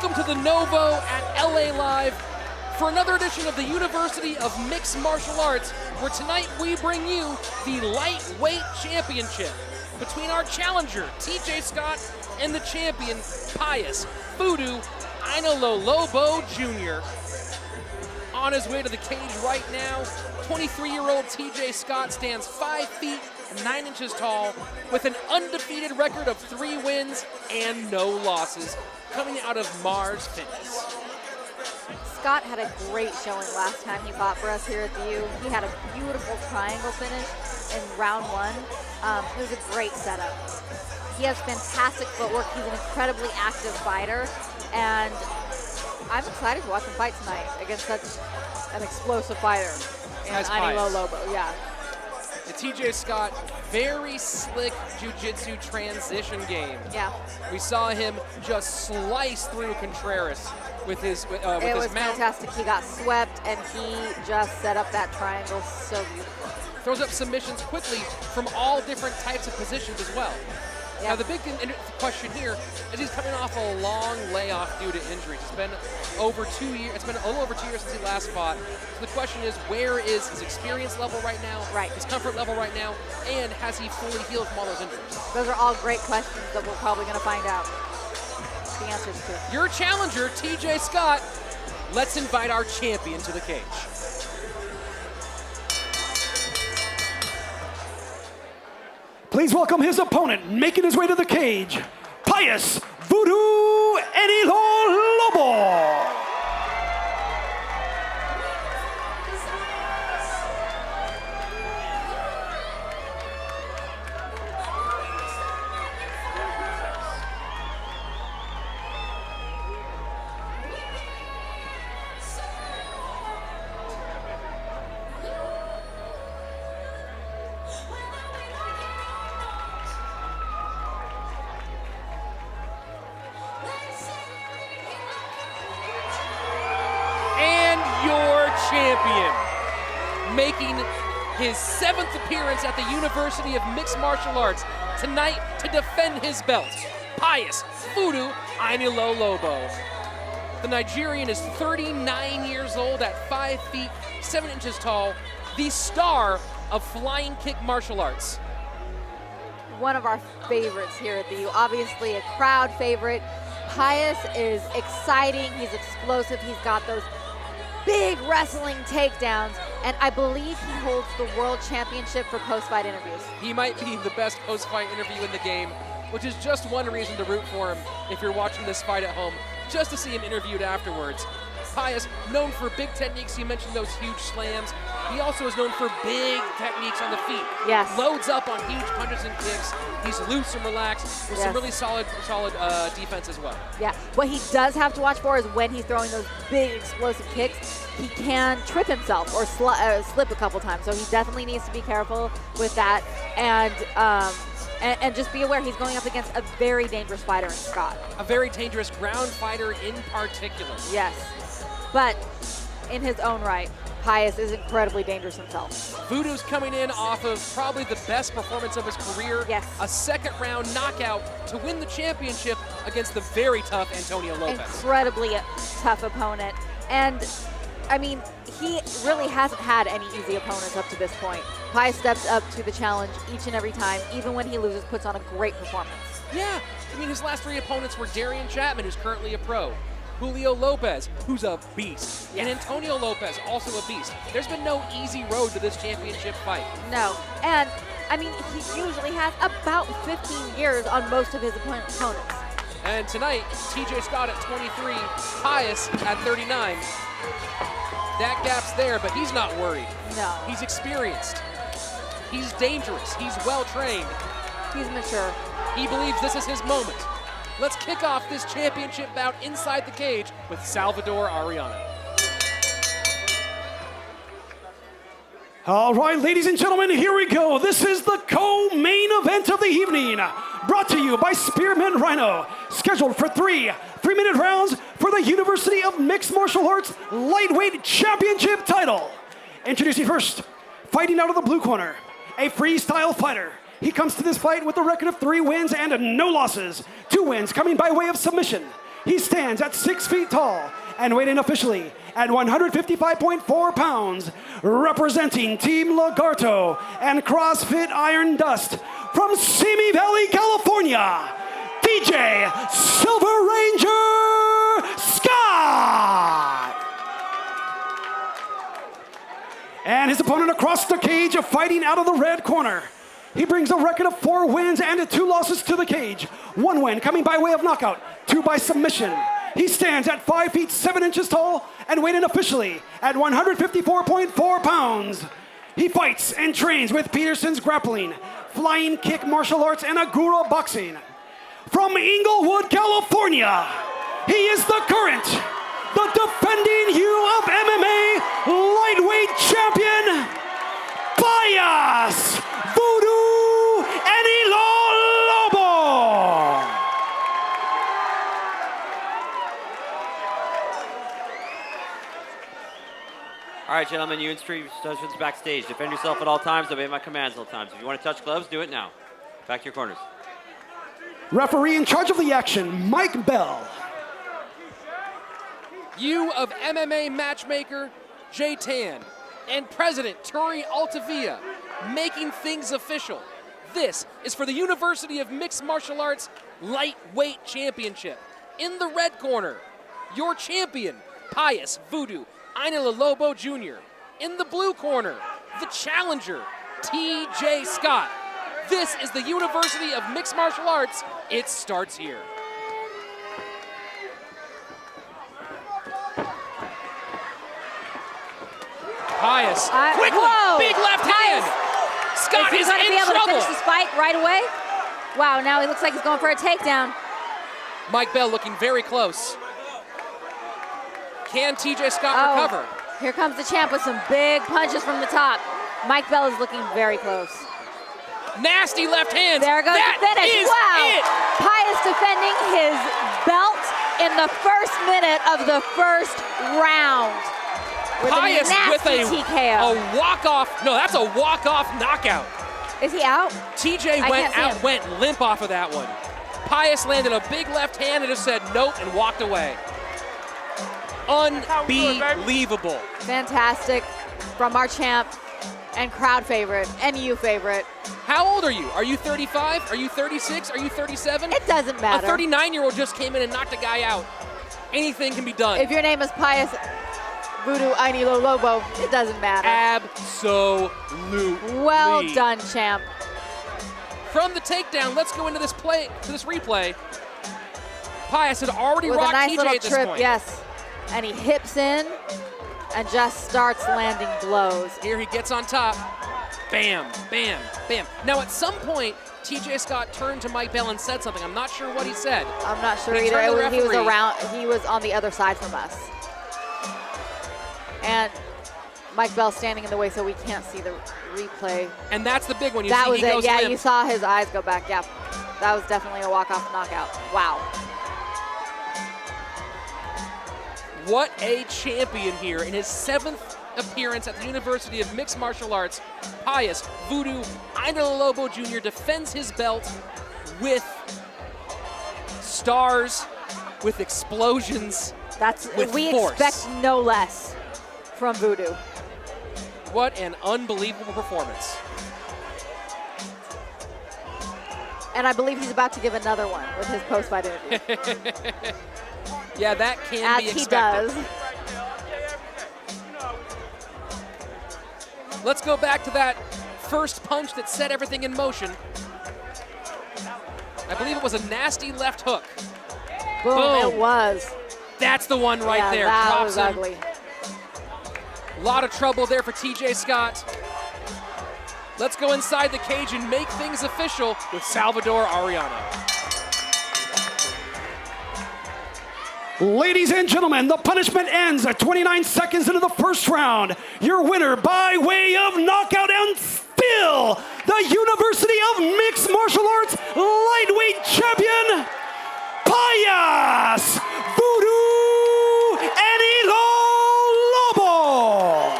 Welcome to the Novo at LA Live for another edition of the University of Mixed Martial Arts, where tonight we bring you the lightweight championship between our challenger, TJ Scott, and the champion, Pious Enilolobo Jr. On his way to the cage right now, 23-year-old TJ Scott stands 5 feet 9 inches tall with an undefeated record of 3 wins and no losses coming out of Mars Fitness. Scott had a great showing last time he fought for us here at the U. He had a beautiful triangle finish in round 1. It was a great setup. He has fantastic footwork. He's an incredibly active fighter, and I'm excited to watch him fight tonight against such an explosive fighter in Enilolobo. Yeah. The TJ Scott, very slick jiu-jitsu transition game. Yeah. We saw him just slice through Contreras with his with it was his mount. fantastic. He got swept, and he just set up that triangle so beautiful. Throws up submissions quickly from all different types of positions as well. Yeah. Now the big question here is he's coming off a long layoff due to injuries. It's been over 2 years. It's been a little over 2 years since he last fought. So the question is, where is his experience level right now? Right. His comfort level right now, and has he fully healed from all those injuries? Those are all great questions that we're probably going to find out the answers to. Your challenger, TJ Scott. Let's invite our champion to the cage. Please welcome his opponent, making his way to the cage, Pious Enilolobo. Champion, making his 7th appearance at the University of Mixed Martial Arts tonight to defend his belt, Pious Enilolobo. The Nigerian is 39 years old at 5 feet 7 inches tall, the star of flying kick martial arts. One of our favorites here at the U, obviously a crowd favorite. Pious is exciting, he's explosive, he's got those big wrestling takedowns, and I believe he holds the world championship for post-fight interviews. He might be the best post-fight interview in the game, which is just one reason to root for him if you're watching this fight at home, just to see him interviewed afterwards. Pious, known for big techniques, you mentioned those huge slams. He also is known for big techniques on the feet. Yes. Loads up on huge punches and kicks. He's loose and relaxed with some really solid defense as well. Yeah, what he does have to watch for is when he's throwing those big explosive kicks, he can trip himself or slip a couple times. So he definitely needs to be careful with that, and just be aware he's going up against a very dangerous fighter in Scott. A very dangerous ground fighter in particular. Yes, but in his own right, Pious is incredibly dangerous himself. Voodoo's coming in off of probably the best performance of his career. Yes. A 2nd round knockout to win the championship against the very tough Antonio Lopez. Incredibly tough opponent. And I mean, he really hasn't had any easy opponents up to this point. Pious steps up to the challenge each and every time, even when he loses, puts on a great performance. Yeah, I mean, his last 3 opponents were Darian Chapman, who's currently a pro, Julio Lopez, who's a beast, and Antonio Lopez, also a beast. There's been no easy road to this championship fight. No, and I mean, he usually has about 15 years on most of his opponents. And tonight, TJ Scott at 23, Pious at 39. That gap's there, but he's not worried. No. He's experienced. He's dangerous. He's well-trained. He's mature. He believes this is his moment. Let's kick off this championship bout inside the cage with Salvador Ariano. All right, ladies and gentlemen, here we go. This is the co-main event of the evening, brought to you by Spearman Rhino, scheduled for 3 3-minute rounds for the University of Mixed Martial Arts Lightweight Championship title. Introducing first, fighting out of the blue corner, a freestyle fighter. He comes to this fight with a record of 3 wins and no losses. 2 wins coming by way of submission. He stands at 6 feet tall and weighed in officially at 155.4 pounds, representing Team Lagarto and CrossFit Iron Dust from Simi Valley, California, DJ Silver Ranger Scott. And his opponent across the cage, fighting out of the red corner. He brings a record of 4 wins and 2 losses to the cage. 1 win coming by way of knockout, 2 by submission. He stands at 5 feet 7 inches tall and weighed in officially at 154.4 pounds. He fights and trains with Peterson's Grappling, Flying Kick Martial Arts, and Agura Boxing. From Inglewood, California, he is the current, the defending UofMMA lightweight champion, Pious Enilolobo. All right, gentlemen, you instructions backstage. Defend yourself at all times. Obey my commands at all times. If you want to touch gloves, do it now. Back to your corners. Referee in charge of the action, Mike Bell. UofMMA matchmaker Jay Tan and President Turi Altavilla making things official. This is for the University of Mixed Martial Arts Lightweight Championship. In the red corner, your champion, Pious Enilolobo Jr. In the blue corner, the challenger, TJ Scott. This is the University of Mixed Martial Arts. It starts here. Pious, quickly, whoa, big left Pious. hand. Scott is he going to in be able trouble. to finish this fight right away? Wow, now he looks like he's going for a takedown. Mike Bell looking very close. Can TJ Scott recover? Here comes the champ with some big punches from the top. Mike Bell is looking very close. Nasty left hand. There goes that the finish. Is wow. it. Pious defending his belt in the first minute of the first round. Pious with a TKO. walk-off. No, that's a walk-off knockout. Is he out? TJ went limp off of that one. Pious landed a big left hand and just said nope and walked away. Unbelievable. Fantastic from our champ and crowd favorite and you favorite. How old are you? Are you 35? Are you 36? Are you 37? It doesn't matter. A 39-year-old just came in and knocked a guy out. Anything can be done. If your name is Pious Enilolobo, it doesn't matter. Absolutely. Well done, champ. From the takedown, let's go into this replay. Pious had already With rocked a nice TJ little at this trip, point. yes. And he hips in and just starts landing blows. Here he gets on top. Bam, bam, bam. Now at some point, TJ Scott turned to Mike Bell and said something. I'm not sure what he said. I'm not sure He either. turned to the He was referee. he was on the other side from us. And Mike Bell standing in the way so we can't see the replay. And that's the big one. That was he it. goes Yeah, limp. you saw his eyes go back. Yeah, that was definitely a walk-off knockout. Wow. What a champion here in his 7th appearance at the University of Mixed Martial Arts. Pious Enilolobo Jr. defends his belt with stars, with explosions, with we force. expect no less from Voodoo. What an unbelievable performance. And I believe he's about to give another one with his post-fight interview. Yeah, that can As be he expected. does. Let's go back to that first punch that set everything in motion. I believe it was a nasty left hook. Boom, Boom. it was. That's the one right Yeah, there. that Drops was him. ugly. A lot of trouble there for TJ Scott. Let's go inside the cage and make things official with Salvador Arellano. Ladies and gentlemen, the punishment ends at 29 seconds into the first round. Your winner by way of knockout and still the University of Mixed Martial Arts lightweight champion, Pious Enilolobo.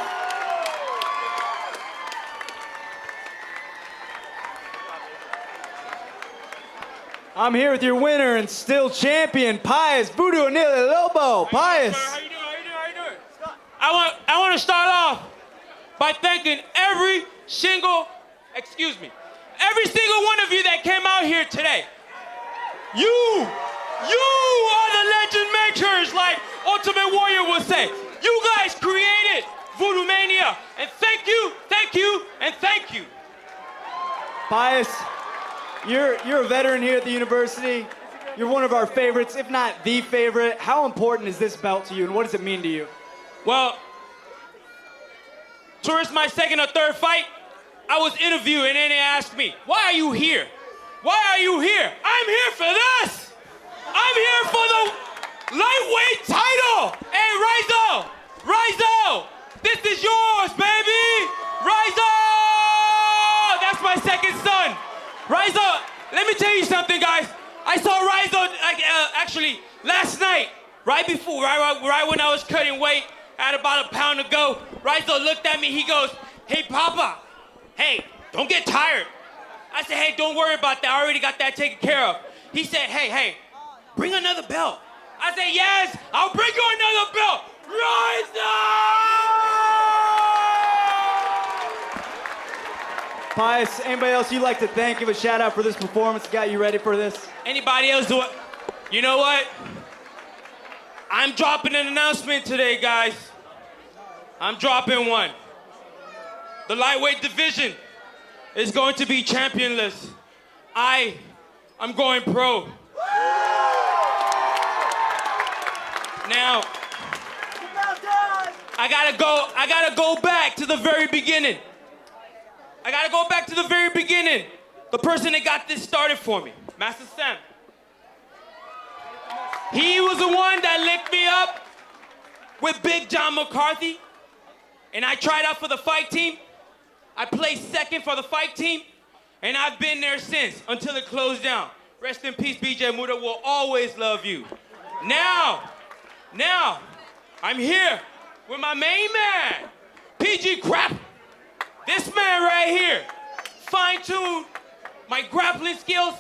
I'm here with your winner and still champion, Pious Enilolobo. Pious. How you doing? I want to start off by thanking every single one of you that came out here today. You are the legend makers, like Ultimate Warrior would say. You guys created Voodoo Mania, and thank you, and thank you. Pious, you're a veteran here at the university. You're one of our favorites, if not the favorite. How important is this belt to you, and what does it mean to you? Well, towards my second or third fight, I was interviewed, and then they asked me, why are you here? Why are you here? I'm here for this. I'm here for the lightweight title. Hey, Rizzo, this is yours, baby. Rizzo, that's my second son. Rizzo, let me tell you something, guys. I saw Rizzo actually last night, right when I was cutting weight, at about a pound to go. Rizzo looked at me, he goes, hey, Papa, hey, don't get tired. I said, hey, don't worry about that. I already got that taken care of. He said, hey, bring another belt. I said, yes, I'll bring you another belt. Rizzo! Pious, anybody else you'd like to thank, give a shout out for this performance, got you ready for this? Anybody else do it? You know what? I'm dropping an announcement today, guys. I'm dropping one. The lightweight division is going to be championless. I'm going pro. Now, I gotta go back to the very beginning. The person that got this started for me, Master Sam. He was the one that licked me up with Big John McCarthy, and I tried out for the fight team. I placed second for the fight team, and I've been there since until it closed down. Rest in peace, BJ Muda. Will always love you. Now, I'm here with my main man, PG Crap. This man right here fine-tuned my grappling skills,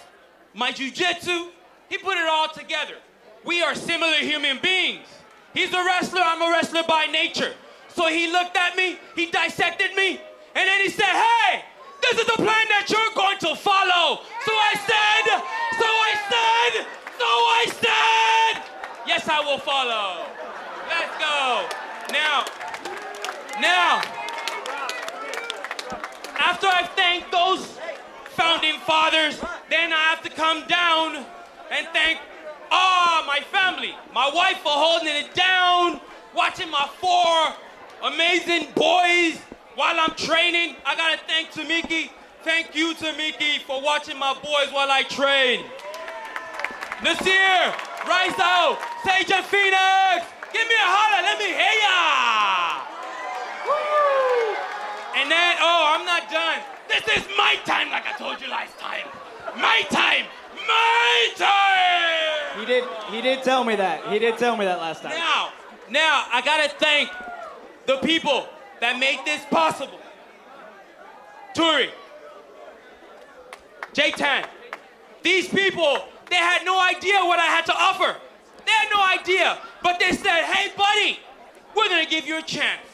my jiu-jitsu. He put it all together. We are similar human beings. He's a wrestler, I'm a wrestler by nature. So he looked at me, he dissected me, and then he said, hey, this is the plan that you're going to follow. So I said, yes, I will follow. Let's go. Now, after I thank those founding fathers, then I have to come down and thank my family, my wife for holding it down, watching my 4 amazing boys while I'm training. I gotta thank Tamiki. Thank you, Tamiki, for watching my boys while I train. Nasir, Rizzo, Sage and Phoenix, give me a holler, let me hear ya. Woo! And then, I'm not done. This is my time, like I told you last time. My time. He did tell me that. He did tell me that last time. Now, I gotta thank the people that make this possible. Turi, J-Tan, these people, they had no idea what I had to offer. They had no idea, but they said, hey, buddy, we're gonna give you a chance.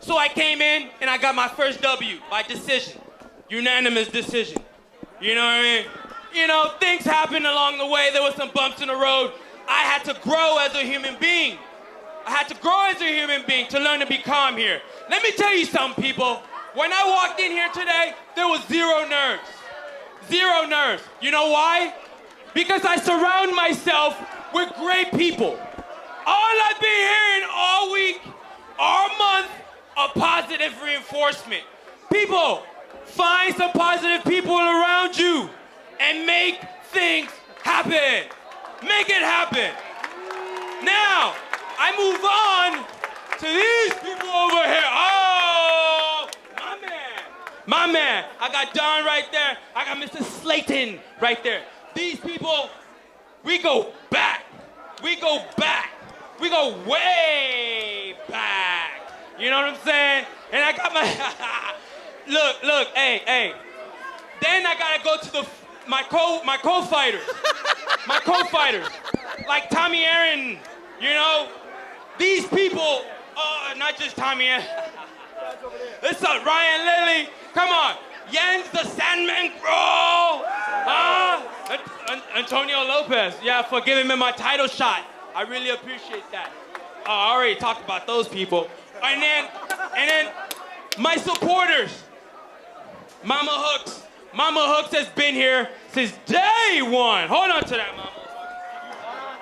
So I came in and I got my first W by decision, unanimous decision. You know what I mean? You know, things happened along the way. There were some bumps in the road. I had to grow as a human being. To learn to be calm here. Let me tell you something, people. When I walked in here today, there was 0 nerves. 0 nerves. You know why? Because I surround myself with great people. All I've been hearing all week, all month, are positive reinforcement. People, find some positive people around you and make things happen. Make it happen. Now, I move on to these people over here. Oh, my man. I got Don right there. I got Mr. Slayton right there. These people, we go back. We go way back. You know what I'm saying? And I got my, look, hey. Then I gotta go to my co-fighters, like Tommy Aaron, you know, these people, not just Tommy Aaron. This Ryan Lilly, come on, Jens the Sandman Grohl, Antonio Lopez, yeah, for giving me my title shot. I really appreciate that. I already talked about those people. And then my supporters, Mama Hooks. Mama Hooks has been here since day one. Hold on to that, Mama.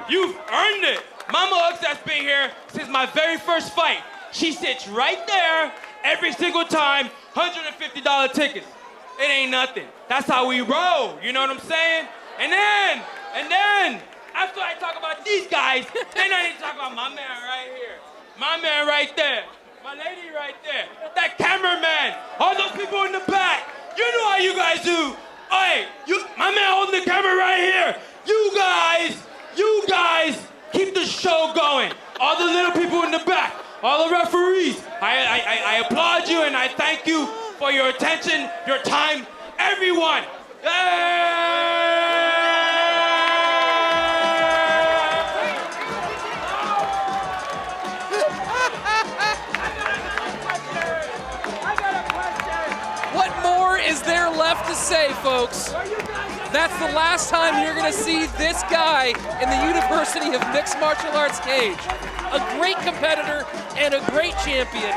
You've earned it. Mama Hooks has been here since my very first fight. She sits right there every single time, $150 tickets. It ain't nothing. That's how we roll, you know what I'm saying? And then, after I talk about these guys, then I need to talk about my man right here. My man right there. My lady right there. That cameraman. All those people in the back. You know how you guys do. Hey, my man holding the camera right here. You guys keep the show going. All the little people in the back. All the referees. I applaud you and I thank you for your attention, your time, everyone. What more is there left to say, folks? That's the last time you're going to see this guy in the University of Mixed Martial Arts cage. A great competitor and a great champion.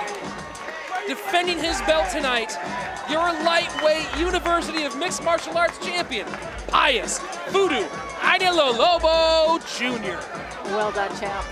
Defending his belt tonight, your lightweight University of Mixed Martial Arts champion, Pious Enilolobo Jr. Well done, champ.